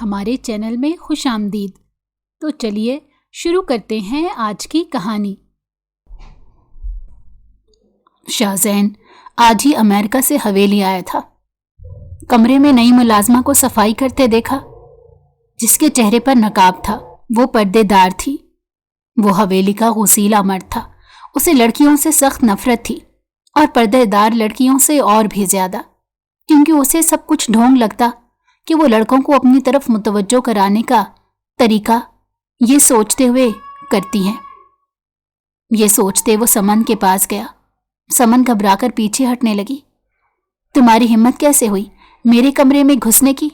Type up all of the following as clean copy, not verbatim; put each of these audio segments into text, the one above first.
ہمارے چینل میں خوش آمدید۔ تو چلیے شروع کرتے ہیں آج کی کہانی۔ شاہزین آج ہی امریکہ سے حویلی آیا تھا۔ کمرے میں نئی ملازمہ کو صفائی کرتے دیکھا، جس کے چہرے پر نقاب تھا۔ وہ پردے دار تھی۔ وہ حویلی کا غسیلا مرد تھا۔ اسے لڑکیوں سے سخت نفرت تھی، اور پردے دار لڑکیوں سے اور بھی زیادہ، کیونکہ اسے سب کچھ ڈھونگ لگتا کہ وہ لڑکوں کو اپنی طرف متوجہ کرانے کا طریقہ یہ سوچتے ہوئے کرتی ہیں۔ یہ سوچتے وہ سمن کے پاس گیا۔ سمن گھبرا کر پیچھے ہٹنے لگی۔ تمہاری ہمت کیسے ہوئی میرے کمرے میں گھسنے کی؟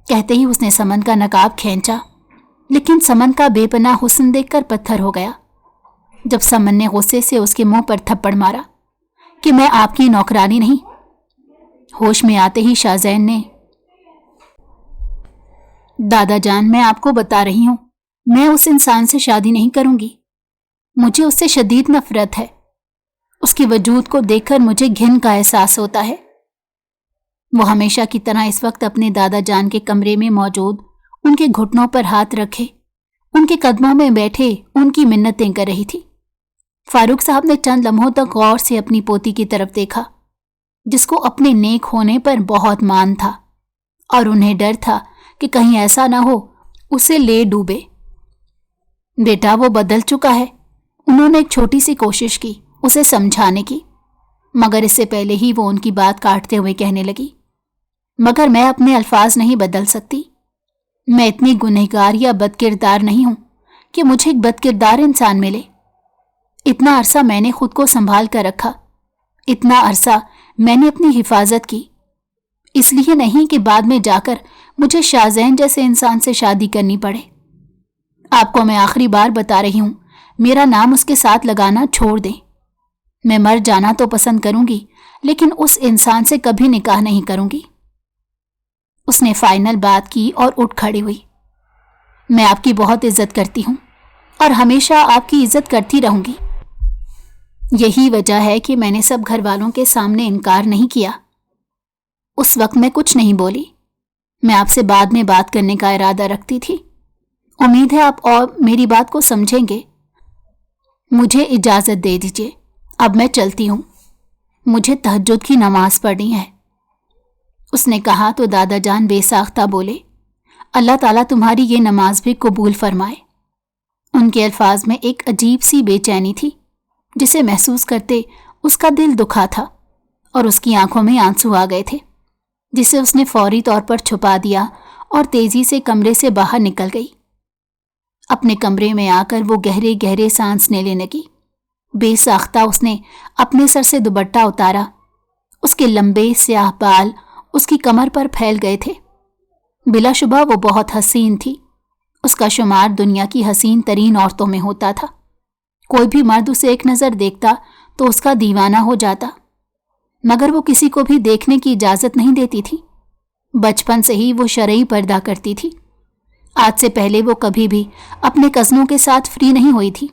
کہتے ہی اس نے سمن کا نقاب کھینچا، لیکن سمن کا بے پناہ حسن دیکھ کر پتھر ہو گیا۔ جب سمن نے غصے سے اس کے منہ پر تھپڑ مارا کہ میں آپ کی نوکرانی نہیں۔ ہوش میں آتے ہی شاہزین نے، دادا جان میں آپ کو بتا رہی ہوں، میں اس انسان سے شادی نہیں کروں گی۔ مجھے اس سے شدید نفرت ہے۔ اس کے وجود کو دیکھ کر مجھے گھن کا احساس ہوتا ہے۔ وہ ہمیشہ کی طرح اس وقت اپنے دادا جان کے کمرے میں موجود ان کے گھٹنوں پر ہاتھ رکھے ان کے قدموں میں بیٹھے ان کی منتیں کر رہی تھی۔ فاروق صاحب نے چند لمحوں تک غور سے اپنی پوتی کی طرف دیکھا، جس کو اپنے نیک ہونے پر بہت مان تھا، اور انہیں ڈر تھا کہ کہیں ایسا نہ ہو اسے لے ڈوبے۔ بیٹا وہ بدل چکا ہے۔ انہوں نے ایک چھوٹی سی کوشش کی اسے سمجھانے کی، مگر اس سے پہلے ہی وہ ان کی بات کاٹتے ہوئے کہنے لگی، مگر میں اپنے الفاظ نہیں بدل سکتی۔ میں اتنی گنہگار یا بد کردار نہیں ہوں کہ مجھے ایک بد کردار انسان ملے۔ اتنا عرصہ میں نے خود کو سنبھال کر رکھا، اتنا عرصہ میں نے اپنی حفاظت کی، اس لیے نہیں کہ بعد میں جا کر مجھے شاہزین جیسے انسان سے شادی کرنی پڑے۔ آپ کو میں آخری بار بتا رہی ہوں، میرا نام اس کے ساتھ لگانا چھوڑ دیں۔ میں مر جانا تو پسند کروں گی، لیکن اس انسان سے کبھی نکاح نہیں کروں گی۔ اس نے فائنل بات کی اور اٹھ کھڑی ہوئی۔ میں آپ کی بہت عزت کرتی ہوں، اور ہمیشہ آپ کی عزت کرتی رہوں گی۔ یہی وجہ ہے کہ میں نے سب گھر والوں کے سامنے انکار نہیں کیا۔ اس وقت میں کچھ نہیں بولی۔ میں آپ سے بعد میں بات کرنے کا ارادہ رکھتی تھی۔ امید ہے آپ اور میری بات کو سمجھیں گے۔ مجھے اجازت دے دیجیے، اب میں چلتی ہوں۔ مجھے تہجد کی نماز پڑھنی ہے۔ اس نے کہا تو دادا جان بے ساختہ بولے، اللہ تعالیٰ تمہاری یہ نماز بھی قبول فرمائے۔ ان کے الفاظ میں ایک عجیب سی بے چینی تھی، جسے محسوس کرتے اس کا دل دکھا تھا، اور اس کی آنکھوں میں آنسو آ گئے تھے، جسے اس نے فوری طور پر چھپا دیا اور تیزی سے کمرے سے باہر نکل گئی۔ اپنے کمرے میں آ کر وہ گہرے گہرے سانسنے لینے لگی۔ بے ساختہ اس نے اپنے سر سے دوپٹہ اتارا۔ اس کے لمبے سیاہ بال اس کی کمر پر پھیل گئے تھے۔ بلا شبہ وہ بہت حسین تھی۔ اس کا شمار دنیا کی حسین ترین عورتوں میں ہوتا تھا۔ کوئی بھی مرد اسے ایک نظر دیکھتا تو اس کا دیوانہ ہو جاتا، مگر وہ کسی کو بھی دیکھنے کی اجازت نہیں دیتی تھی۔ بچپن سے ہی وہ شرعی پردہ کرتی تھی۔ آج سے پہلے وہ کبھی بھی اپنے کزنوں کے ساتھ فری نہیں ہوئی تھی،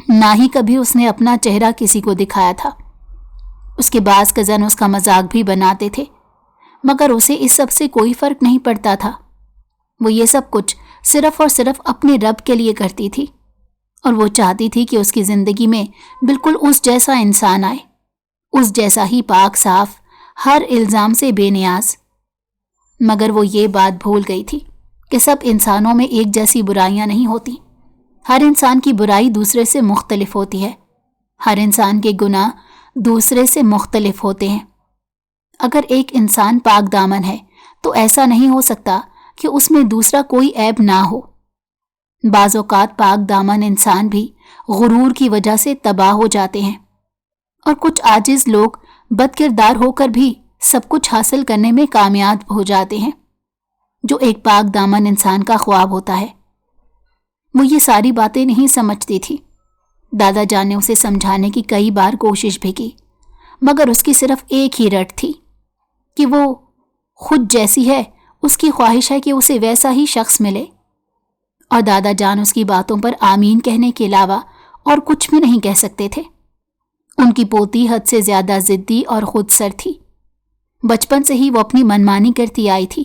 نہ ہی کبھی اس نے اپنا چہرہ کسی کو دکھایا تھا۔ اس کے بعض کزن اس کا مذاق بھی بناتے تھے، مگر اسے اس سب سے کوئی فرق نہیں پڑتا تھا۔ وہ یہ سب کچھ صرف اور صرف اپنے رب کے لیے کرتی تھی، اور وہ چاہتی تھی کہ اس کی زندگی میں بالکل اس جیسا انسان آئے، اس جیسا ہی پاک صاف، ہر الزام سے بے نیاز۔ مگر وہ یہ بات بھول گئی تھی کہ سب انسانوں میں ایک جیسی برائیاں نہیں ہوتی۔ ہر انسان کی برائی دوسرے سے مختلف ہوتی ہے۔ ہر انسان کے گناہ دوسرے سے مختلف ہوتے ہیں۔ اگر ایک انسان پاک دامن ہے تو ایسا نہیں ہو سکتا کہ اس میں دوسرا کوئی عیب نہ ہو۔ بعض اوقات پاک دامن انسان بھی غرور کی وجہ سے تباہ ہو جاتے ہیں، اور کچھ عاجز لوگ بد کردار ہو کر بھی سب کچھ حاصل کرنے میں کامیاب ہو جاتے ہیں، جو ایک پاک دامن انسان کا خواب ہوتا ہے۔ وہ یہ ساری باتیں نہیں سمجھتی تھی۔ دادا جان نے اسے سمجھانے کی کئی بار کوشش بھی کی، مگر اس کی صرف ایک ہی رٹ تھی کہ وہ خود جیسی ہے اس کی خواہش ہے کہ اسے ویسا ہی شخص ملے، اور دادا جان اس کی باتوں پر آمین کہنے کے علاوہ اور کچھ بھی نہیں کہہ سکتے تھے۔ ان کی پوتی حد سے زیادہ ضدی اور خود سر تھی۔ بچپن سے ہی وہ اپنی منمانی کرتی آئی تھی،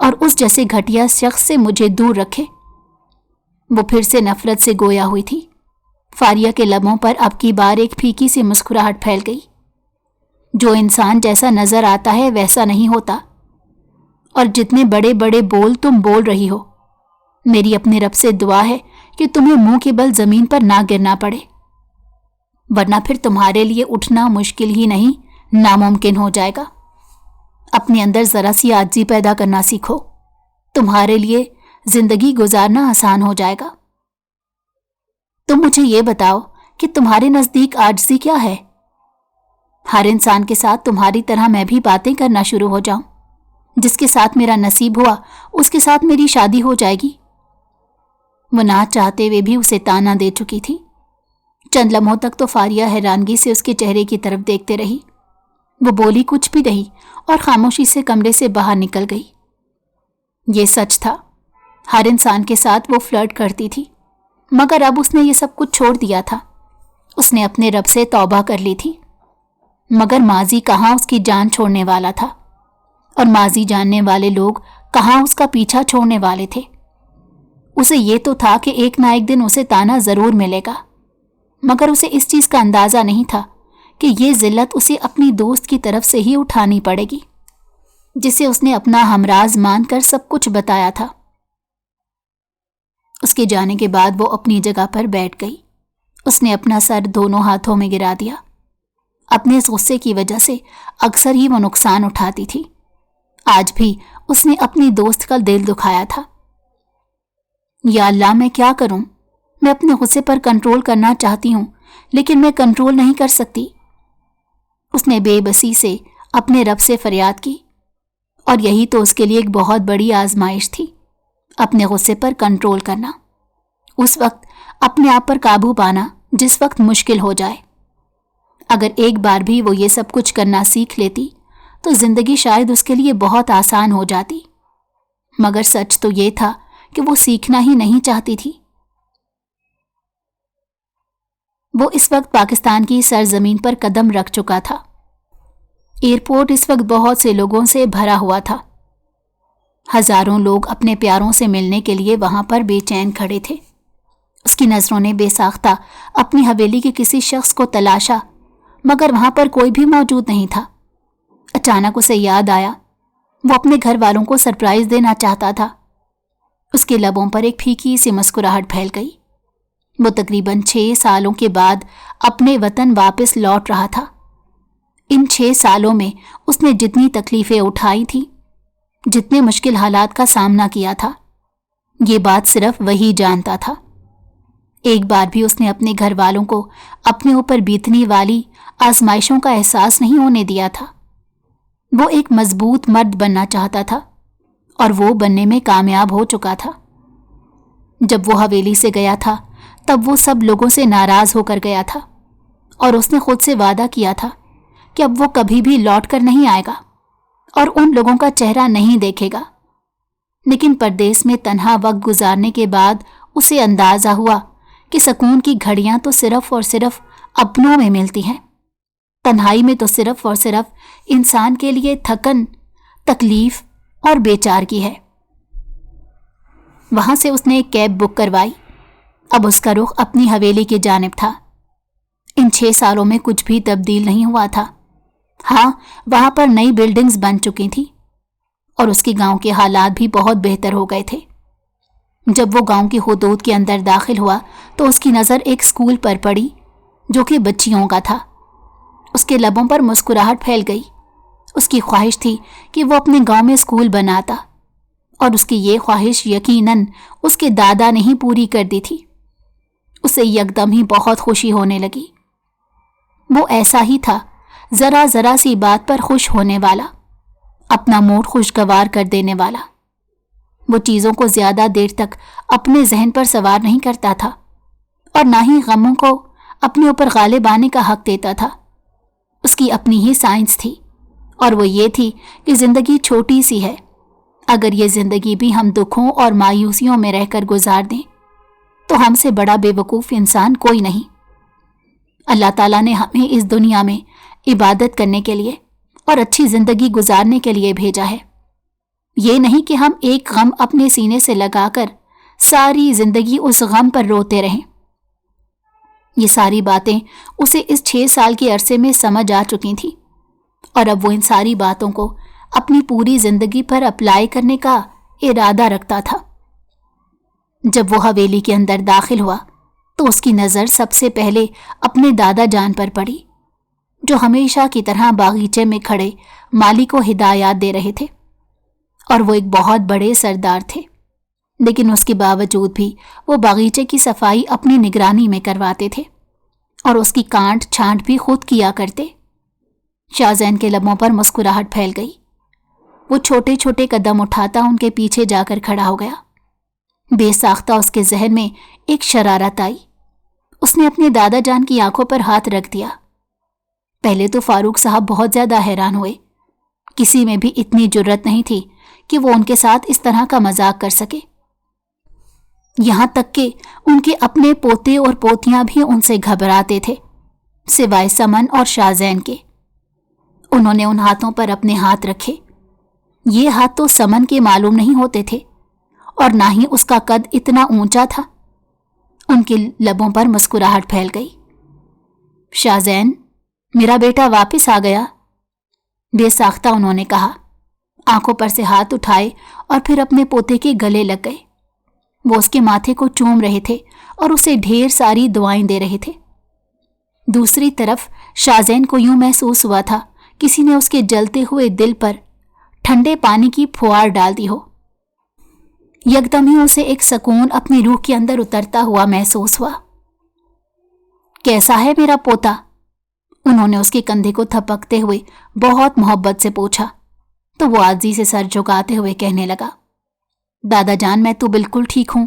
اور اس جیسے گھٹیا شخص سے مجھے دور رکھے۔ وہ پھر سے نفرت سے گویا ہوئی تھی۔ فاریہ کے لبوں پر اب کی بار ایک پھیکی سی مسکراہٹ پھیل گئی۔ جو انسان جیسا نظر آتا ہے ویسا نہیں ہوتا، اور جتنے بڑے بڑے بول تم بول رہی ہو، میری اپنے رب سے دعا ہے کہ تمہیں منہ کے بل زمین پر نہ گرنا پڑے، ورنہ پھر تمہارے لیے اٹھنا مشکل ہی نہیں ناممکن ہو جائے گا۔ اپنے اندر ذرا سی عاجزی پیدا کرنا سیکھو، تمہارے لیے زندگی گزارنا آسان ہو جائے گا۔ تم مجھے یہ بتاؤ کہ تمہارے نزدیک عاجزی کیا ہے؟ ہر انسان کے ساتھ تمہاری طرح میں بھی باتیں کرنا شروع ہو جاؤں، جس کے ساتھ میرا نصیب ہوا اس کے ساتھ میری شادی ہو جائے گی۔ وہ نہ چاہتے ہوئے بھی اسے تانا دے چکی تھی۔ چند لمحوں تک تو فاریہ حیرانگی سے اس کے چہرے کی طرف دیکھتے رہی۔ وہ بولی کچھ بھی نہیں اور خاموشی سے کمرے سے باہر نکل گئی۔ یہ سچ تھا، ہر انسان کے ساتھ وہ فلرٹ کرتی تھی، مگر اب اس نے یہ سب کچھ چھوڑ دیا تھا۔ اس نے اپنے رب سے توبہ کر لی تھی، مگر ماضی کہاں اس کی جان چھوڑنے والا تھا، اور ماضی جاننے والے لوگ کہاں اس کا پیچھا چھوڑنے والے تھے۔ اسے یہ تو تھا کہ ایک نہ ایک دن اسے تانا ضرور ملے گا، مگر اسے اس چیز کا اندازہ نہیں تھا کہ یہ ذلت اسے اپنی دوست کی طرف سے ہی اٹھانی پڑے گی، جسے اس نے اپنا ہمراز مان کر سب کچھ بتایا تھا۔ اس کے جانے کے بعد وہ اپنی جگہ پر بیٹھ گئی۔ اس نے اپنا سر دونوں ہاتھوں میں گرا دیا۔ اپنے اس غصے کی وجہ سے اکثر ہی وہ نقصان اٹھاتی تھی۔ آج بھی اس نے اپنی دوست کا دل دکھایا تھا۔ یا اللہ، میں کیا کروں؟ میں اپنے غصے پر کنٹرول کرنا چاہتی ہوں، لیکن میں کنٹرول نہیں کر سکتی۔ اس نے بے بسی سے اپنے رب سے فریاد کی، اور یہی تو اس کے لیے ایک بہت بڑی آزمائش تھی، اپنے غصے پر کنٹرول کرنا، اس وقت اپنے آپ پر قابو پانا جس وقت مشکل ہو جائے۔ اگر ایک بار بھی وہ یہ سب کچھ کرنا سیکھ لیتی تو زندگی شاید اس کے لیے بہت آسان ہو جاتی، مگر سچ تو یہ تھا کہ وہ سیکھنا ہی نہیں چاہتی تھی۔ وہ اس وقت پاکستان کی سرزمین پر قدم رکھ چکا تھا۔ ایئرپورٹ اس وقت بہت سے لوگوں سے بھرا ہوا تھا۔ ہزاروں لوگ اپنے پیاروں سے ملنے کے لیے وہاں پر بے چین کھڑے تھے۔ اس کی نظروں نے بے ساختہ اپنی حویلی کے کسی شخص کو تلاشا، مگر وہاں پر کوئی بھی موجود نہیں تھا۔ اچانک اسے یاد آیا، وہ اپنے گھر والوں کو سرپرائز دینا چاہتا تھا۔ اس کے لبوں پر ایک پھیکی سی مسکراہٹ پھیل گئی۔ وہ تقریباً 6 سالوں کے بعد اپنے وطن واپس لوٹ رہا تھا۔ ان 6 سالوں میں اس نے جتنی تکلیفیں اٹھائی تھیں، جتنے مشکل حالات کا سامنا کیا تھا، یہ بات صرف وہی جانتا تھا۔ ایک بار بھی اس نے اپنے گھر والوں کو اپنے اوپر بیتنے والی آزمائشوں کا احساس نہیں ہونے دیا تھا۔ وہ ایک مضبوط مرد بننا چاہتا تھا، اور وہ بننے میں کامیاب ہو چکا تھا۔ جب وہ حویلی سے گیا تھا تب وہ سب لوگوں سے ناراض ہو کر گیا تھا، اور اس نے خود سے وعدہ کیا تھا کہ اب وہ کبھی بھی لوٹ کر نہیں آئے گا اور ان لوگوں کا چہرہ نہیں دیکھے گا۔ لیکن پردیس میں تنہا وقت گزارنے کے بعد اسے اندازہ ہوا کہ سکون کی گھڑیاں تو صرف اور صرف اپنوں میں ملتی ہیں، تنہائی میں تو صرف اور صرف انسان کے لیے تھکن، تکلیف اور بیچارگی ہے۔ وہاں سے اس نے ایک کیب بک کروائی۔ اب اس کا رخ اپنی حویلی کی جانب تھا۔ ان 6 سالوں میں کچھ بھی تبدیل نہیں ہوا تھا۔ ہاں، وہاں پر نئی بلڈنگز بن چکی تھیں، اور اس کے گاؤں کے حالات بھی بہت بہتر ہو گئے تھے۔ جب وہ گاؤں کی حدود کے اندر داخل ہوا تو اس کی نظر ایک اسکول پر پڑی جو کہ بچیوں کا تھا۔ اس کے لبوں پر مسکراہٹ پھیل گئی۔ اس کی خواہش تھی کہ وہ اپنے گاؤں میں اسکول بناتا، اور اس کی یہ خواہش یقیناً اس کے دادا نے ہی پوری کر دی تھی۔ اسے یکدم ہی بہت خوشی ہونے لگی۔ وہ ایسا ہی تھا، ذرا ذرا سی بات پر خوش ہونے والا، اپنا موڈ خوشگوار کر دینے والا۔ وہ چیزوں کو زیادہ دیر تک اپنے ذہن پر سوار نہیں کرتا تھا، اور نہ ہی غموں کو اپنے اوپر غالب آنے کا حق دیتا تھا۔ اس کی اپنی ہی سائنس تھی، اور وہ یہ تھی کہ زندگی چھوٹی سی ہے۔ اگر یہ زندگی بھی ہم دکھوں اور مایوسیوں میں رہ کر گزار دیں تو ہم سے بڑا بے وقوف انسان کوئی نہیں۔ اللہ تعالیٰ نے ہمیں اس دنیا میں عبادت کرنے کے لیے اور اچھی زندگی گزارنے کے لیے بھیجا ہے۔ یہ نہیں کہ ہم ایک غم اپنے سینے سے لگا کر ساری زندگی اس غم پر روتے رہیں۔ یہ ساری باتیں اسے اس 6 سال کے عرصے میں سمجھ آ چکی تھیں، اور اب وہ ان ساری باتوں کو اپنی پوری زندگی پر اپلائی کرنے کا ارادہ رکھتا تھا۔ جب وہ حویلی کے اندر داخل ہوا تو اس کی نظر سب سے پہلے اپنے دادا جان پر پڑی، جو ہمیشہ کی طرح باغیچے میں کھڑے مالی کو ہدایات دے رہے تھے، اور وہ ایک بہت بڑے سردار تھے، لیکن اس کے باوجود بھی وہ باغیچے کی صفائی اپنی نگرانی میں کرواتے تھے اور اس کی کانٹ چھانٹ بھی خود کیا کرتے۔ شاہ کے لبوں پر مسکراہٹ پھیل گئی۔ وہ چھوٹے چھوٹے قدم اٹھاتا ان کے پیچھے جا کر کھڑا ہو گیا۔ بے ساختہ اس کے ذہن میں ایک شرارت آئی۔ اس نے اپنے دادا جان کی آنکھوں پر ہاتھ رکھ دیا۔ پہلے تو فاروق صاحب بہت زیادہ حیران ہوئے۔ کسی میں بھی اتنی جرت نہیں تھی کہ وہ ان کے ساتھ اس طرح کا مذاق کر سکے، یہاں تک کہ ان کے اپنے پوتے اور پوتیاں بھی ان سے گھبراتے تھے، سوائے سمن اور شاہ زین کے۔ انہوں نے ان ہاتھوں پر اپنے ہاتھ رکھے۔ یہ ہاتھ تو سمن کے معلوم نہیں ہوتے تھے، اور نہ ہی اس کا قد اتنا اونچا تھا۔ ان کے لبوں پر مسکراہٹ پھیل گئی۔ شاہ زین، میرا بیٹا واپس آ گیا، بے ساختہ انہوں نے کہا۔ آنکھوں پر سے ہاتھ اٹھائے اور پھر اپنے پوتے کے گلے لگ گئے۔ وہ اس کے ماتھے کو چوم رہے تھے اور اسے ڈھیر ساری دعائیں دے رہے تھے۔ دوسری طرف شاہ زین کو یوں محسوس ہوا تھا کسی نے اس کے جلتے ہوئے دل پر ٹھنڈے پانی کی پھوار ڈال دی ہو۔ یکدم ہی اسے ایک سکون اپنی روح کے اندر اترتا ہوا محسوس ہوا۔ کیسا ہے میرا پوتا؟ انہوں نے اس کے کندھے کو تھپکتے ہوئے بہت محبت سے پوچھا، تو وہ عاجزی سے سر جھکاتے ہوئے کہنے لگا، دادا جان میں تو بالکل ٹھیک ہوں،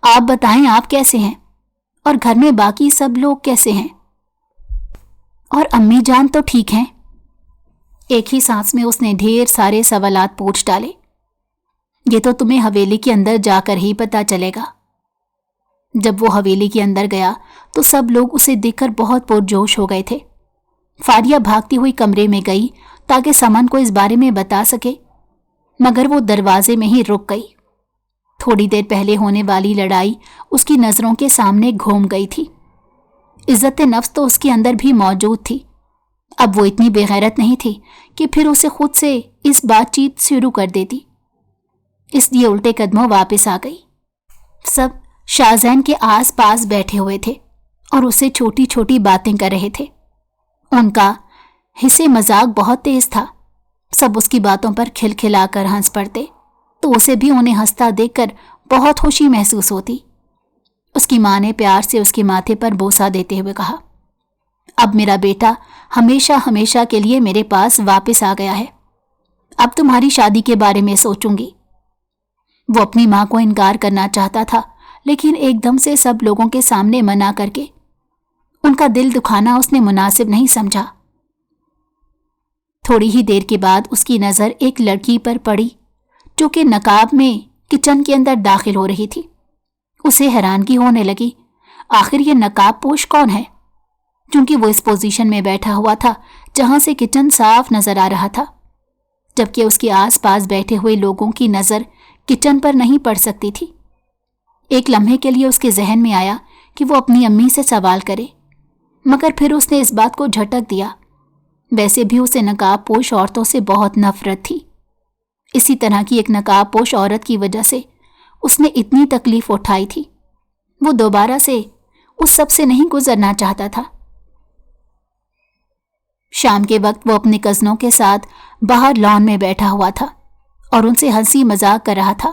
آپ بتائیں آپ کیسے ہیں، اور گھر میں باقی سب لوگ کیسے ہیں؟ اور امی جان تو ٹھیک ہیں؟ ایک ہی سانس میں اس نے ڈھیر سارے سوالات پوچھ ڈالے۔ یہ تو تمہیں حویلی کے اندر جا کر ہی پتہ چلے گا۔ جب وہ حویلی کے اندر گیا تو سب لوگ اسے دیکھ کر بہت پرجوش ہو گئے تھے۔ فاریہ بھاگتی ہوئی کمرے میں گئی تاکہ سمن کو اس بارے میں بتا سکے، مگر وہ دروازے میں ہی رک گئی۔ تھوڑی دیر پہلے ہونے والی لڑائی اس کی نظروں کے سامنے گھوم گئی تھی۔ عزت نفس تو اس کے اندر بھی موجود تھی۔ اب وہ اتنی بے غیرت نہیں تھی کہ پھر اسے خود سے اس بات چیت شروع کر دیتی، اس لیے الٹے قدموں واپس آ گئی۔ سب شاہ زین کے آس پاس بیٹھے ہوئے تھے اور اسے چھوٹی چھوٹی باتیں کر رہے تھے۔ ان کا حصے مذاق بہت تیز تھا۔ سب اس کی باتوں پر کھلکھلا کر ہنس پڑتے تو اسے بھی انہیں ہنستا دیکھ کر بہت خوشی محسوس ہوتی۔ اس کی ماں نے پیار سے اس کے ماتھے پر بوسہ دیتے ہوئے کہا، اب میرا بیٹا ہمیشہ ہمیشہ کے لیے میرے پاس واپس آ گیا ہے۔ اب تمہاری شادی کے بارے میں سوچوں گی۔ وہ اپنی ماں کو انکار کرنا چاہتا تھا، لیکن ایک دم سے سب لوگوں کے سامنے منع کر کے ان کا دل دکھانا اس نے مناسب نہیں سمجھا۔ تھوڑی ہی دیر کے بعد اس کی نظر ایک لڑکی پر پڑی جو کہ نقاب میں کچن کے اندر داخل ہو رہی تھی۔ اسے حیرانگی ہونے لگی، آخر یہ نقاب پوش کون ہے؟ چونکہ وہ اس پوزیشن میں بیٹھا ہوا تھا جہاں سے کچن صاف نظر آ رہا تھا، جبکہ اس کے آس پاس بیٹھے ہوئے لوگوں کی نظر کچن پر نہیں پڑ سکتی تھی۔ ایک لمحے کے لیے اس کے ذہن میں آیا کہ وہ اپنی امی سے سوال کرے، مگر پھر اس نے اس بات کو جھٹک دیا۔ ویسے بھی اسے نقاب پوش عورتوں سے بہت نفرت تھی۔ اسی طرح کی ایک نقاب پوش عورت کی وجہ سے اس نے اتنی تکلیف اٹھائی تھی۔ وہ دوبارہ سے اس سب سے نہیں گزرنا چاہتا تھا۔ شام کے وقت وہ اپنے کزنوں کے ساتھ باہر لان میں بیٹھا ہوا تھا اور ان سے ہنسی مذاق کر رہا تھا۔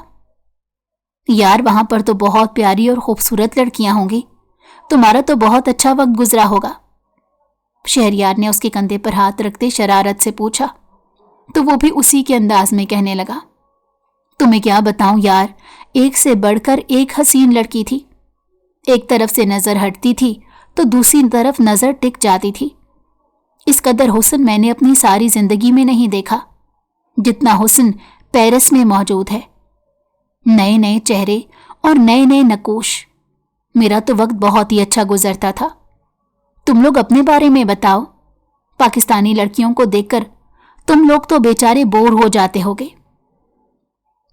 یار وہاں پر تو بہت پیاری اور خوبصورت لڑکیاں ہوں گی، تمہارا تو بہت اچھا وقت گزرا ہوگا۔ شہریار نے اس کے کندھے پر ہاتھ رکھتے شرارت سے پوچھا، تو وہ بھی اسی کے انداز میں کہنے لگا، تمہیں کیا بتاؤں یار، ایک سے بڑھ کر ایک حسین لڑکی تھی۔ ایک طرف سے نظر ہٹتی تھی تو دوسری طرف نظر ٹک جاتی تھی۔ اس قدر حسن میں نے اپنی ساری زندگی میں نہیں دیکھا جتنا حسن پیرس میں موجود ہے۔ نئے نئے چہرے اور نئے نئے نقوش۔ میرا تو وقت بہت ہی اچھا گزرتا تھا۔ تم لوگ اپنے بارے میں بتاؤ، پاکستانی لڑکیوں کو دیکھ کر تم لوگ تو بیچارے بور ہو جاتے ہوگے۔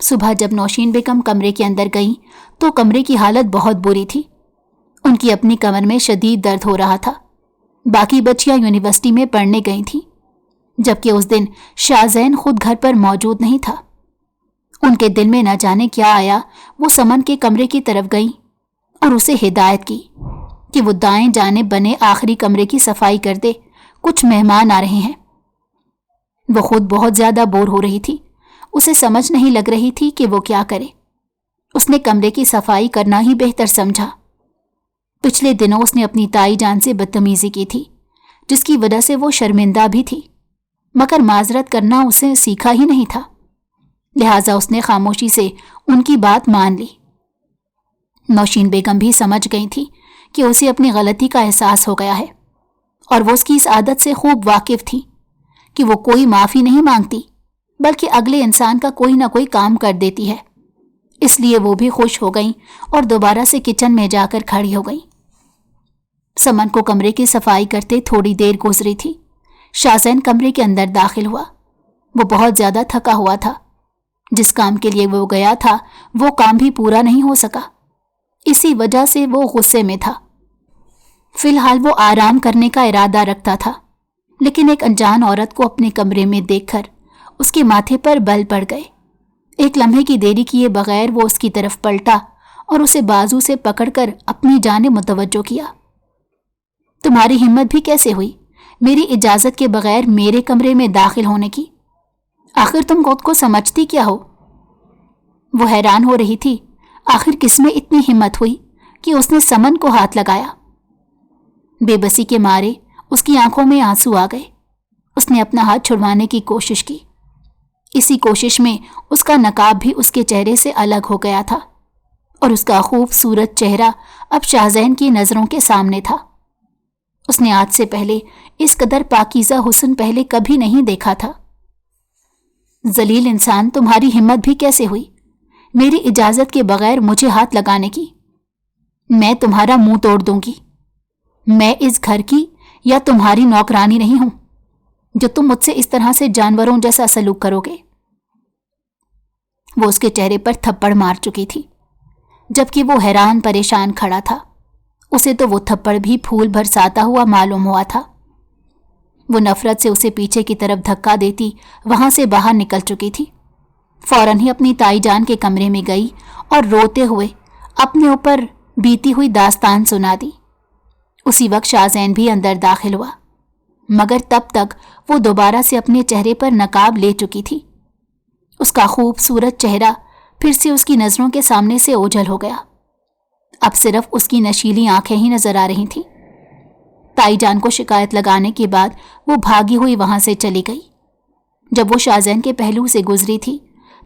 صبح جب نوشین بیگم کمرے کے اندر گئیں تو کمرے کی حالت بہت بری تھی۔ ان کی اپنی کمر میں شدید درد ہو رہا تھا۔ باقی بچیاں یونیورسٹی میں پڑھنے گئی تھیں، جبکہ اس دن شاہزین خود گھر پر موجود نہیں تھا۔ ان کے دل میں نہ جانے کیا آیا، وہ سمن کے کمرے کی طرف گئیں اور اسے ہدایت کی کہ وہ دائیں جانب بنے آخری کمرے کی صفائی کر دے، کچھ مہمان آ رہے ہیں۔ وہ خود بہت زیادہ بور ہو رہی تھی، اسے سمجھ نہیں لگ رہی تھی کہ وہ کیا کرے۔ اس نے کمرے کی صفائی کرنا ہی بہتر سمجھا۔ پچھلے دنوں اس نے اپنی تائی جان سے بدتمیزی کی تھی، جس کی وجہ سے وہ شرمندہ بھی تھی، مگر معذرت کرنا اسے سیکھا ہی نہیں تھا، لہٰذا اس نے خاموشی سے ان کی بات مان لی۔ نوشین بیگم بھی سمجھ گئی تھی کہ اسے اپنی غلطی کا احساس ہو گیا ہے، اور وہ اس کی اس عادت سے خوب واقف تھی کہ وہ کوئی معافی نہیں مانگتی بلکہ اگلے انسان کا کوئی نہ کوئی کام کر دیتی ہے۔ اس لیے وہ بھی خوش ہو گئیں اور دوبارہ سے کچن میں جا کر کھڑی ہو گئیں۔ سمن کو کمرے کی صفائی کرتے تھوڑی دیر گزری تھی، شاہزین کمرے کے اندر داخل ہوا۔ وہ بہت زیادہ تھکا ہوا تھا، جس کام کے لیے وہ گیا تھا وہ کام بھی پورا نہیں ہو سکا، اسی وجہ سے وہ غصے میں تھا۔ فی الحال وہ آرام کرنے کا ارادہ رکھتا تھا، لیکن ایک انجان عورت کو اپنے کمرے میں دیکھ کر اس کے ماتھے پر بل پڑ گئے۔ ایک لمحے کی دیری کیے بغیر وہ اس کی طرف پلٹا اور اسے بازو سے پکڑ کر اپنی جانب متوجہ کیا۔ تمہاری ہمت بھی کیسے ہوئی میری اجازت کے بغیر میرے کمرے میں داخل ہونے کی؟ آخر تم خود کو سمجھتی کیا ہو؟ وہ حیران ہو رہی تھی، آخر کس میں اتنی ہمت ہوئی کہ اس نے سمن کو ہاتھ لگایا۔ بے بسی کے مارے اس کی آنکھوں میں آنسو آ گئے۔ اس نے اپنا ہاتھ چھڑوانے کی کوشش کی، اسی کوشش میں اس کا نقاب بھی اس کے چہرے سے الگ ہو گیا تھا اور اس کا خوبصورت چہرہ اب شاہزین کی نظروں کے سامنے تھا۔ اس نے آج سے پہلے اس قدر پاکیزہ حسن پہلے کبھی نہیں دیکھا تھا۔ ذلیل انسان، تمہاری ہمت بھی کیسے ہوئی میری اجازت کے بغیر مجھے ہاتھ لگانے کی؟ میں تمہارا منہ توڑ دوں گی۔ میں اس گھر کی یا تمہاری نوکرانی نہیں ہوں جو تم مجھ سے اس طرح سے جانوروں جیسا سلوک کرو گے۔ وہ اس کے چہرے پر تھپڑ مار چکی تھی، جبکہ وہ حیران پریشان کھڑا تھا۔ اسے تو وہ تھپڑ بھی پھول برساتا ہوا معلوم ہوا تھا۔ وہ نفرت سے اسے پیچھے کی طرف دھکا دیتی وہاں سے باہر نکل چکی تھی۔ فوراً ہی اپنی تائی جان کے کمرے میں گئی اور روتے ہوئے اپنے اوپر بیتی ہوئی داستان سنا دی۔ اسی وقت شاہزین بھی اندر داخل ہوا، مگر تب تک وہ دوبارہ سے اپنے چہرے پر نقاب لے چکی تھی۔ اس کا خوبصورت چہرہ پھر سے اس کی نظروں کے سامنے سے اوجھل ہو گیا۔ اب صرف اس کی نشیلی آنکھیں ہی نظر آ رہی تھیں۔ تائی جان کو شکایت لگانے کے بعد وہ بھاگی ہوئی وہاں سے چلی گئی۔ جب وہ شاہزین کے پہلو سے گزری تھی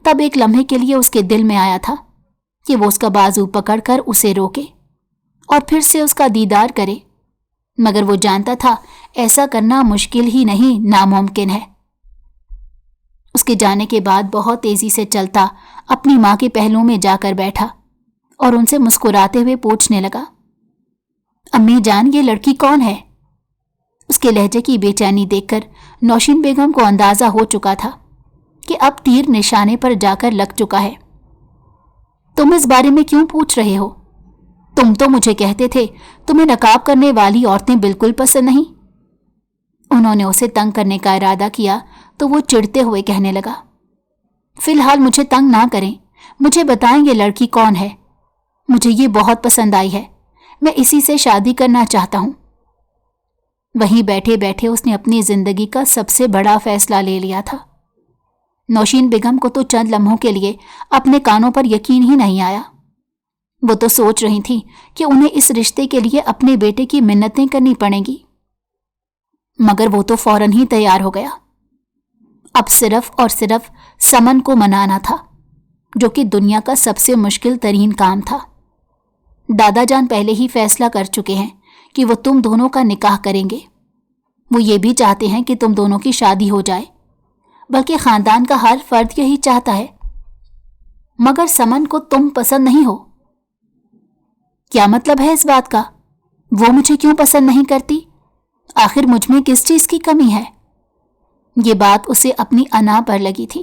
تب ایک لمحے کے لیے اس کے دل میں آیا تھا کہ وہ اس کا بازو پکڑ کر اسے روکے اور پھر سے اس کا دیدار کرے، مگر وہ جانتا تھا ایسا کرنا مشکل ہی نہیں ناممکن ہے۔ اس کے جانے کے بعد بہت تیزی سے چلتا اپنی ماں کے پہلو میں جا کر بیٹھا اور ان سے مسکراتے ہوئے پوچھنے لگا، امی جان، یہ لڑکی کون ہے؟ اس کے لہجے کی بے چینی دیکھ کر نوشین بیگم کو اندازہ ہو چکا تھا کہ اب تیر نشانے پر جا کر لگ چکا ہے۔ تم اس بارے میں کیوں پوچھ رہے ہو؟ تم تو مجھے کہتے تھے تمہیں نقاب کرنے والی عورتیں بالکل پسند نہیں۔ انہوں نے اسے تنگ کرنے کا ارادہ کیا تو وہ چڑھتے ہوئے کہنے لگا، فی الحال مجھے تنگ نہ کریں، مجھے بتائیں یہ لڑکی کون ہے؟ مجھے یہ بہت پسند آئی ہے، میں اسی سے شادی کرنا چاہتا ہوں۔ وہیں بیٹھے بیٹھے اس نے اپنی زندگی کا سب سے بڑا فیصلہ لے لیا تھا۔ نوشین بیگم کو تو چند لمحوں کے لیے اپنے کانوں پر یقین ہی نہیں آیا۔ وہ تو سوچ رہی تھی کہ انہیں اس رشتے کے لیے اپنے بیٹے کی منتیں کرنی پڑیں گی، مگر وہ تو فوراً ہی تیار ہو گیا۔ اب صرف اور صرف سمن کو منانا تھا، جو کہ دنیا کا سب سے مشکل ترین کام تھا۔ دادا جان پہلے ہی فیصلہ کر چکے ہیں کہ وہ تم دونوں کا نکاح کریں گے۔ وہ یہ بھی چاہتے ہیں کہ تم دونوں کی شادی ہو جائے، بلکہ خاندان کا ہر فرد یہی چاہتا ہے، مگر سمن کو تم پسند نہیں ہو۔ کیا مطلب ہے اس بات کا؟ وہ مجھے کیوں پسند نہیں کرتی؟ آخر مجھ میں کس چیز کی کمی ہے؟ یہ بات اسے اپنی انا پر لگی تھی۔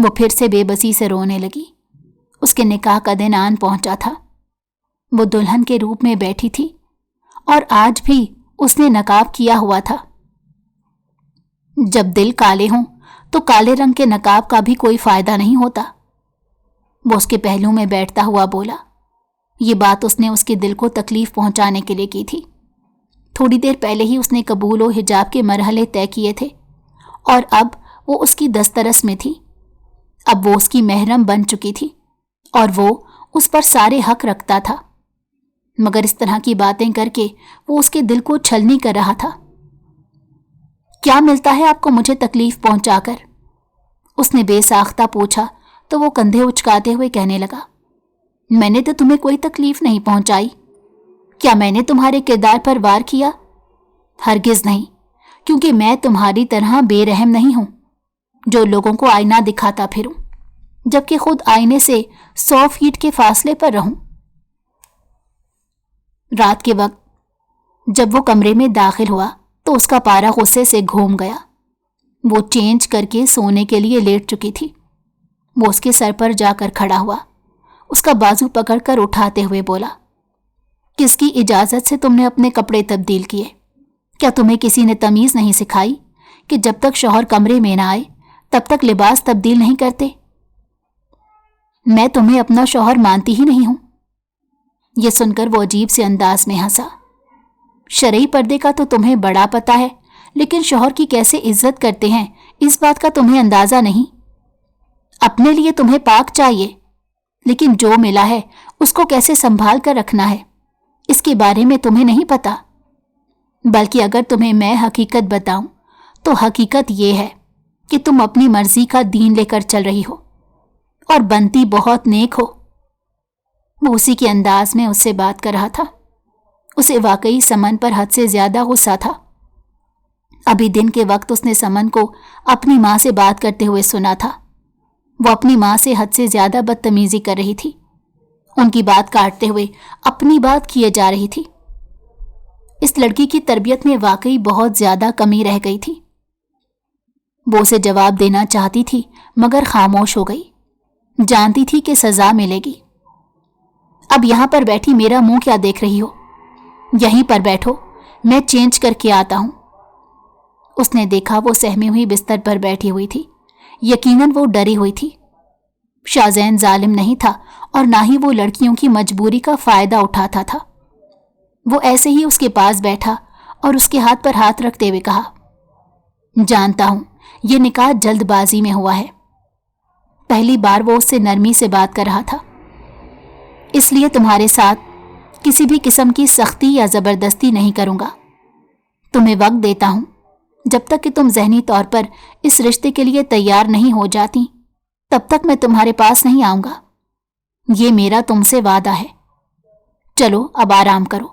وہ پھر سے بے بسی سے رونے لگی۔ اس کے نکاح کا دن آن پہنچا تھا۔ وہ دلہن کے روپ میں بیٹھی تھی اور آج بھی اس نے نقاب کیا ہوا تھا۔ جب دل کالے ہوں تو کالے رنگ کے نقاب کا بھی کوئی فائدہ نہیں ہوتا۔ وہ اس کے پہلو میں بیٹھتا ہوا بولا۔ یہ بات اس نے اس کے دل کو تکلیف پہنچانے کے لیے کی تھی۔ تھوڑی دیر پہلے ہی اس نے قبول و حجاب کے مرحلے طے کیے تھے اور اب وہ اس کی دسترس میں تھی۔ اب وہ اس کی محرم بن چکی تھی اور وہ اس پر سارے حق رکھتا تھا، مگر اس طرح کی باتیں کر کے وہ اس کے دل کو چھلنی کر رہا تھا۔ کیا ملتا ہے آپ کو مجھے تکلیف پہنچا کر؟ اس نے بے ساختہ پوچھا تو وہ کندھے اچکاتے ہوئے کہنے لگا، میں نے تو تمہیں کوئی تکلیف نہیں پہنچائی۔ کیا میں نے تمہارے کردار پر وار کیا؟ ہرگز نہیں، کیونکہ میں تمہاری طرح بے رحم نہیں ہوں جو لوگوں کو آئینہ دکھاتا پھروں جبکہ خود آئینے سے 100 فیٹ کے فاصلے پر رہوں۔ رات کے وقت جب وہ کمرے میں داخل ہوا تو اس کا پارا غصے سے گھوم گیا۔ وہ چینج کر کے سونے کے لیے لیٹ چکی تھی۔ وہ اس کے سر پر جا کر کھڑا ہوا، اس کا بازو پکڑ کر اٹھاتے ہوئے بولا، کس کی اجازت سے تم نے اپنے کپڑے تبدیل کیے؟ کیا تمہیں کسی نے تمیز نہیں سکھائی کہ جب تک شوہر کمرے میں نہ آئے تب تک لباس تبدیل نہیں کرتے؟ میں تمہیں اپنا شوہر مانتی ہی نہیں ہوں۔ یہ سن کر وہ عجیب سے انداز میں ہنسا۔ شرعی پردے کا تو تمہیں بڑا پتہ ہے، لیکن شوہر کی کیسے عزت کرتے ہیں اس بات کا تمہیں اندازہ نہیں۔ اپنے لیے تمہیں پاک چاہیے، لیکن جو ملا ہے اس کو کیسے سنبھال کر رکھنا ہے اس کے بارے میں تمہیں نہیں پتا۔ بلکہ اگر تمہیں میں حقیقت بتاؤں تو حقیقت یہ ہے کہ تم اپنی مرضی کا دین لے کر چل رہی ہو اور بنتی بہت نیک ہو۔ وہ اسی کے انداز میں اس سے بات کر رہا تھا۔ اسے واقعی سمن پر حد سے زیادہ غصہ تھا۔ ابھی دن کے وقت اس نے سمن کو اپنی ماں سے بات کرتے ہوئے سنا تھا۔ وہ اپنی ماں سے حد سے زیادہ بدتمیزی کر رہی تھی، ان کی بات کاٹتے ہوئے اپنی بات کیے جا رہی تھی۔ اس لڑکی کی تربیت میں واقعی بہت زیادہ کمی رہ گئی تھی۔ وہ اسے جواب دینا چاہتی تھی مگر خاموش ہو گئی، جانتی تھی کہ سزا ملے گی۔ اب یہاں پر بیٹھی میرا منہ کیا دیکھ رہی ہو؟ یہیں پر بیٹھو، میں چینج کر کے آتا ہوں۔ اس نے دیکھا وہ سہمی ہوئی بستر پر بیٹھی ہوئی تھی۔ یقیناً وہ ڈری ہوئی تھی۔ شاہزین ظالم نہیں تھا اور نہ ہی وہ لڑکیوں کی مجبوری کا فائدہ اٹھاتا تھا۔ وہ ایسے ہی اس کے پاس بیٹھا اور اس کے ہاتھ پر ہاتھ رکھتے ہوئے کہا، جانتا ہوں یہ نکاح جلد بازی میں ہوا ہے۔ پہلی بار وہ اس سے نرمی سے بات کر رہا تھا، اس لیے تمہارے ساتھ کسی بھی قسم کی سختی یا زبردستی نہیں کروں گا۔ تمہیں وقت دیتا ہوں، جب تک کہ تم ذہنی طور پر اس رشتے کے لیے تیار نہیں ہو جاتی تب تک میں تمہارے پاس نہیں آؤں گا۔ یہ میرا تم سے وعدہ ہے۔ چلو اب آرام کرو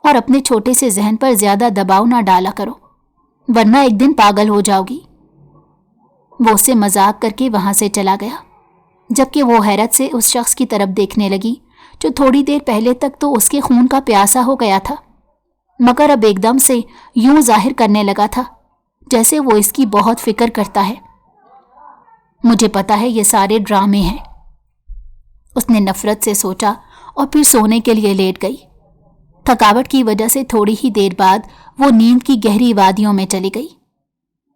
اور اپنے چھوٹے سے ذہن پر زیادہ دباؤ نہ ڈالا کرو، ورنہ ایک دن پاگل ہو جاؤ گی۔ وہ اسے مذاق کر کے وہاں سے چلا گیا، جبکہ وہ حیرت سے اس شخص کی طرف دیکھنے لگی جو تھوڑی دیر پہلے تک تو اس کے خون کا پیاسا ہو گیا تھا، مگر اب ایک دم سے یوں ظاہر کرنے لگا تھا جیسے وہ اس کی بہت فکر کرتا ہے۔ مجھے پتا ہے یہ سارے ڈرامے ہیں، اس نے نفرت سے سوچا اور پھر سونے کے لیے لیٹ گئی۔ تھکاوٹ کی وجہ سے تھوڑی ہی دیر بعد وہ نیند کی گہری وادیوں میں چلی گئی۔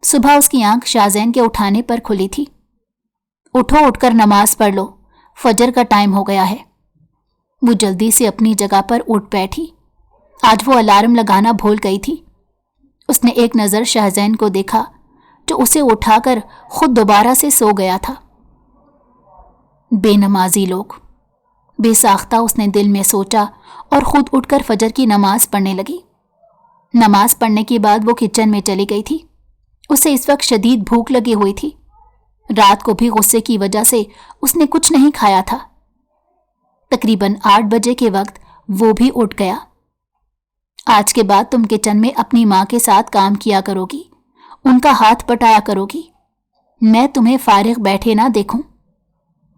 صبح اس کی آنکھ شاہزین کے اٹھانے پر کھلی تھی۔ اٹھو، اٹھ کر نماز پڑھ لو، فجر کا ٹائم ہو گیا ہے۔ وہ جلدی سے اپنی جگہ پر اٹھ بیٹھی۔ آج وہ الارم لگانا بھول گئی تھی۔ اس نے ایک نظر شاہزین کو دیکھا جو اسے اٹھا کر خود دوبارہ سے سو گیا تھا۔ بے نمازی لوگ، بے ساختہ اس نے دل میں سوچا اور خود اٹھ کر فجر کی نماز پڑھنے لگی۔ نماز پڑھنے کے بعد وہ کچن میں چلی گئی تھی۔ اسے اس وقت شدید بھوک لگی ہوئی تھی۔ رات کو بھی غصے کی وجہ سے اس نے کچھ نہیں کھایا تھا۔ تقریباً 8 بجے کے وقت وہ بھی اٹھ گیا۔ آج کے بعد تم کچن میں اپنی ماں کے ساتھ کام کیا کرو گی، ان کا ہاتھ بٹایا کرو گی۔ میں تمہیں فارغ بیٹھے نہ دیکھوں۔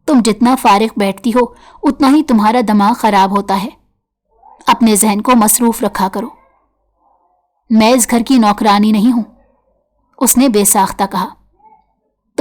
تم جتنا فارغ بیٹھتی ہو اتنا ہی تمہارا دماغ خراب ہوتا ہے۔ اپنے ذہن کو مصروف رکھا کرو۔ میں اس گھر کی نوکرانی نہیں ہوں، اس نے بے ساختہ کہا۔